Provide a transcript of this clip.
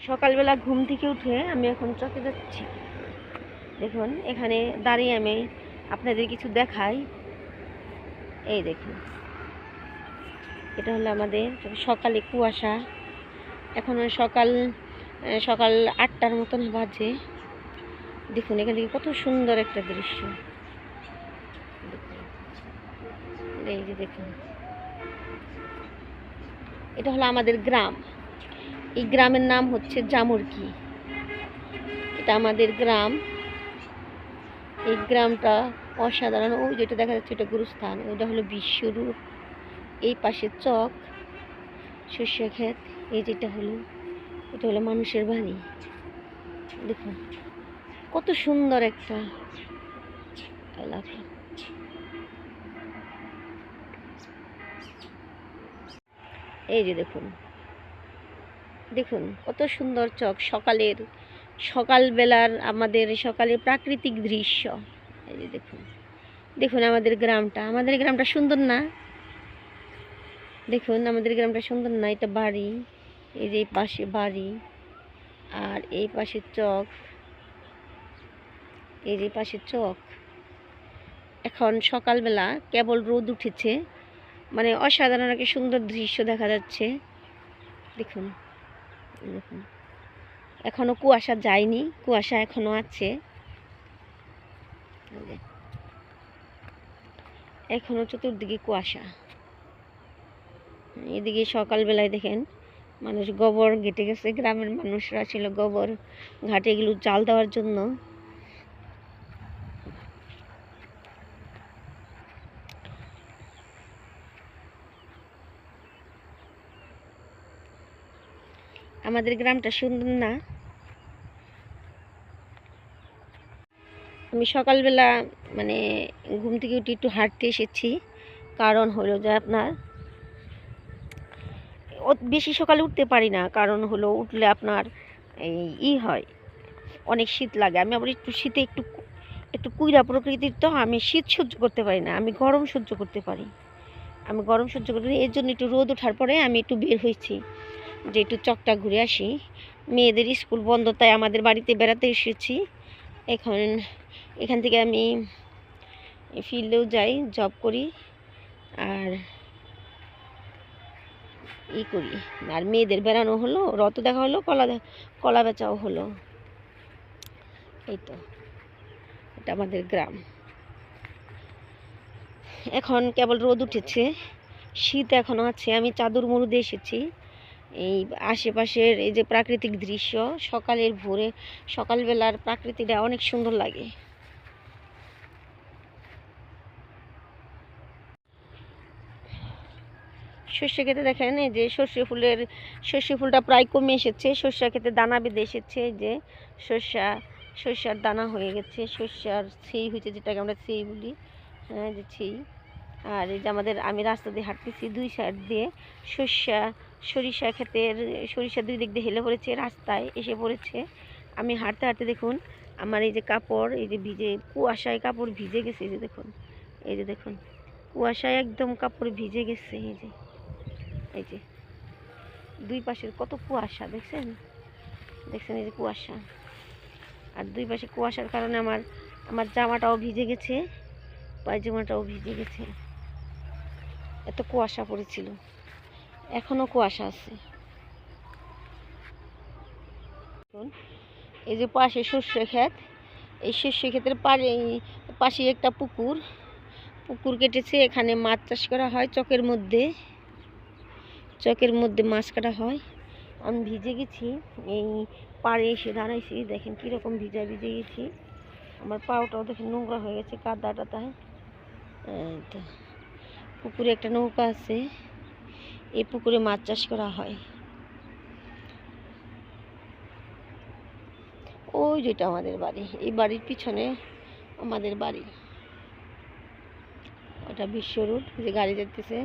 সকালবেলা ঘুম থেকে উঠে আমি এখন চকে যাচ্ছি। দেখুন এখানে দাঁড়িয়ে আমি আপনাদের কিছু দেখাই। এই দেখুন, এটা হলো আমাদের সকালে কুয়াশা। এখন সকাল সকাল 8টার মতন বাজে। দেখুন এখানে কত সুন্দর একটা দৃশ্য। এই যে দেখুন, এটা হলো আমাদের গ্রাম। এই গ্রামের নাম হচ্ছে জামুরকি। এটা আমাদের গ্রাম। এই গ্রামটা অসাধারণ। ওই যেটা দেখা যাচ্ছে এটা গুরুস্থান, ওইটা হলো বিশ্বরূপ। এই পাশে চক, শস্য ক্ষেত। এই যেটা হলো, এটা হলো মানুষের বাড়ি। দেখুন কত সুন্দর একটা এলাকা। এই যে দেখুন, দেখুন কত সুন্দর চক। সকালবেলার আমাদের সকালের প্রাকৃতিক দৃশ্য। এই যে দেখুন, দেখুন আমাদের গ্রামটা সুন্দর না? দেখুন আমাদের গ্রামটা সুন্দর না? এটা বাড়ি, এই যে পাশে বাড়ি, আর এই পাশে চক, এই যে পাশে চক। এখন সকালবেলা কেবল রোদ উঠেছে, মানে অসাধারণ একটা সুন্দর দৃশ্য দেখা যাচ্ছে। দেখুন দেখুন, এখনো কুয়াশা যায়নি, কুয়াশা এখনো আছে। এখনো চতুর্দিকে কুয়াশা। এদিকে সকালবেলায় দেখেন মানুষ গোবর ঘেটে গেছে। গ্রামের মানুষরা ছিল গোবর ঘাটে এগুলো জাল দেওয়ার জন্য। আমাদের গ্রামটা সুন্দর না? আমি সকালবেলা মানে ঘুম থেকে উঠে একটু হাঁটতে এসেছি। কারণ হলো যে আপনার বেশি সকালে উঠতে পারি না। কারণ হলো উঠলে আপনার এই হয়, অনেক শীত লাগে। আমি আবার একটু শীতে একটু একটু কুইরা প্রকৃতির, তো আমি শীত সহ্য করতে পারি না, আমি গরম সহ্য করতে পারি। এর জন্য একটু রোদ ওঠার পরে আমি একটু বের হয়েছি যে একটু চকটা ঘুরে আসি। মেয়েদের স্কুল বন্ধ, তাই আমাদের বাড়িতে বেড়াতে এসেছি। এখান থেকে আমি ফিল্ডেও যাই, জব করি আর করি। আর মেয়েদের বেড়ানো হলো, রত দেখা হলো, কলা বেচাও হলো। এই তো, এটা আমাদের গ্রাম। এখন কেবল রোদ উঠেছে, শীত এখনো আছে। আমি চাদর মুড়ে এসেছি। এই আশেপাশের এই যে প্রাকৃতিক দৃশ্য, সকালবেলার প্রাকৃতিটা অনেক সুন্দর লাগে। সর্ষে খেতে দেখেন, এই যে সর্ষে ফুলটা প্রায় কমে এসেছে। সর্ষা খেতে দানা বেঁধে এসেছে। যে সর্ষার দানা হয়ে গেছে, সর্ষার ছিই হয়েছে, যেটাকে আমরা ছিই বলি। হ্যাঁ, যে ছিই। আর এই যে আমি রাস্তা দিয়ে হাঁটতেছি, দুই সাইড দিয়ে সরিষা দুই দিক দিয়ে হেলে পড়েছে, রাস্তায় এসে পড়েছে। আমি হাঁটতে হাঁটতে দেখুন আমার এই যে কাপড়, এই যে ভিজে, কুয়াশায় কাপড় ভিজে গেছে। এই যে দেখুন কুয়াশায় একদম কাপড় ভিজে গেছে। এই যে দুই পাশের কত কুয়াশা দেখছেন এই যে কুয়াশা। আর দুই পাশে কুয়াশার কারণে আমার জামাটাও ভিজে গেছে, পায়জামাটাও ভিজে গেছে। এত কুয়াশা পড়েছিল, এখনো কুয়াশা আছে। এই যে পাশে সর্ষে ক্ষেত, এই সর্ষে ক্ষেতের পাশে একটা পুকুর কেটেছে। এখানে মাছ চাষ করা হয়। চকের মধ্যে মাছ কাটা হয়। আমি ভিজে গেছি, এই পাড়ে এসে দাঁড়াইছি। দেখেন কীরকম ভিজে গেছি। আমার পাওটাও দেখেন নোংরা হয়ে গেছে কাদা টাদায়। তো পুকুরে একটা নৌকা আছে, এই পুকুরে মাছ চাষ করা হয়। ওই যেটা আমাদের বাড়ি, এই বাড়ির পিছনে আমাদের বাড়ি। ওটা বিশ্বরূপ, যে গাড়ি যাইতেছে।